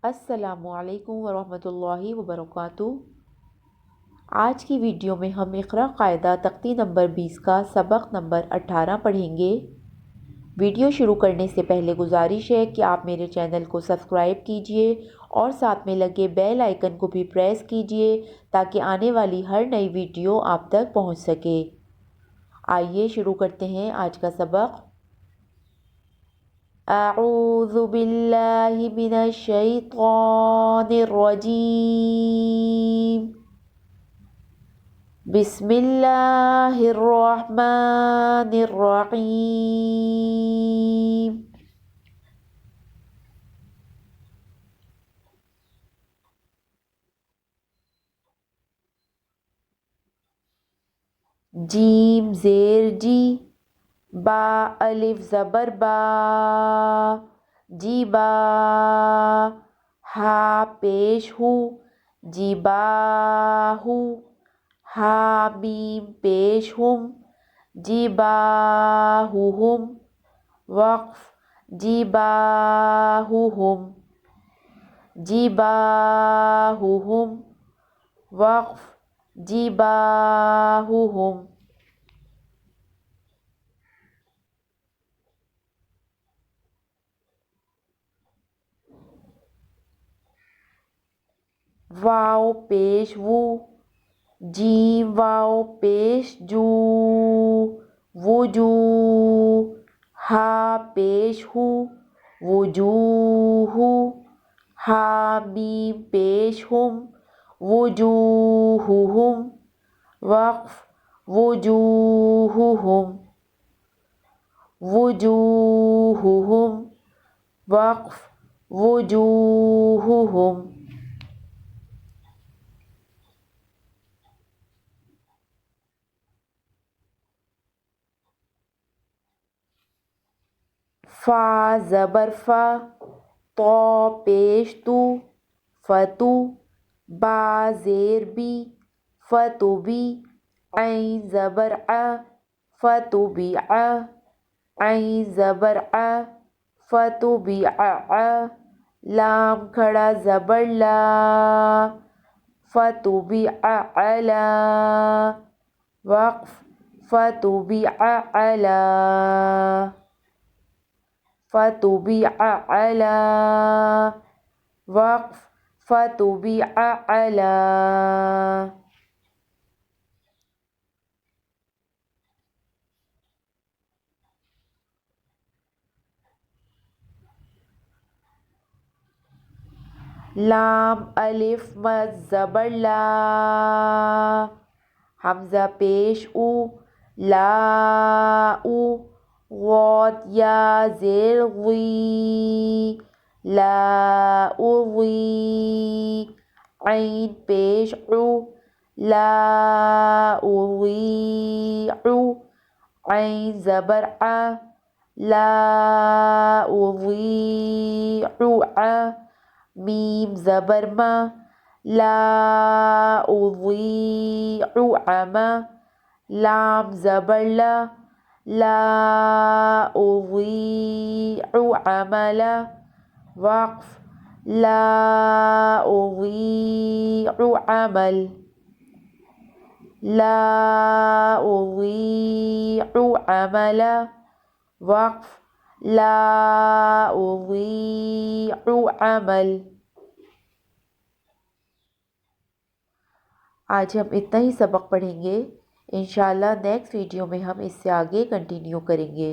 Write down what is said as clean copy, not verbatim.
अस्सलामु अलैकुम वरहमतुल्लाहि वबरकातुहू। आज की वीडियो में हम इक़रा कायदा तख्ती नंबर 20 का सबक नंबर 18 पढ़ेंगे। वीडियो शुरू करने से पहले गुजारिश है कि आप मेरे चैनल को सब्सक्राइब कीजिए और साथ में लगे बेल आइकन को भी प्रेस कीजिए ताकि आने वाली हर नई वीडियो आप तक पहुंच सके। आइए शुरू करते हैं आज का सबक। अऊज़ु बिल्लाहि मिनश शैतानिर रजीम। बिस्मिल्लाहिर रहमानिर रहीम। जीम ज़ेर जी, बा अलिफ ज़बर बा, जी बा, हा पेश हु, जी बाहु, हा मीम पेश हुम, जी बाहुहुम, वक्फ, जी बाहुहुम, जी बाहुहुम, वक्फ, जी बाहुहुम। वाव पेश वू, जीम वाव पेश जू, वुजू, हा पेश हु, वुजूहु, हा मीम पेश हुम, वुजूहुहुम, वक्फ, वुजूहुहुम, वुजूहुहुम, वक्फ, वुजूहुहुम। फा ज़बर फा, तो पेश तू, फतू, बा ज़ेर बी, फतू बी, ऐन ज़बर आ, फतू बी आ, ऐन ज़बर आ, फतू बी आ, लाम खड़ा ज़बर ला, फतू बी अला, वक्फ, फतू बी अला, फतू बी अला, वक्फ, फतू बी अला। लाम अलिफ मद ज़बर ला, हमज़ा पेश उ, ला उ, गौद या ज़ेर गी, ला उगी, ऐन पेश उ, ला उगी उ, ऐन ज़बर आ, ला उगी आ, मीम ज़बर मा, ला उज़ीउ अमा, लाम ज़बर ला, ला उज़ीउ अमला, वक्फ, ला उज़ीउ अमल, ला उज़ीउ अमला, वक्फ, ला उज़ीउ अमल। आज हम इतना ही सबक पढ़ेंगे। इंशाल्लाह नेक्स्ट वीडियो में हम इससे आगे कंटिन्यू करेंगे।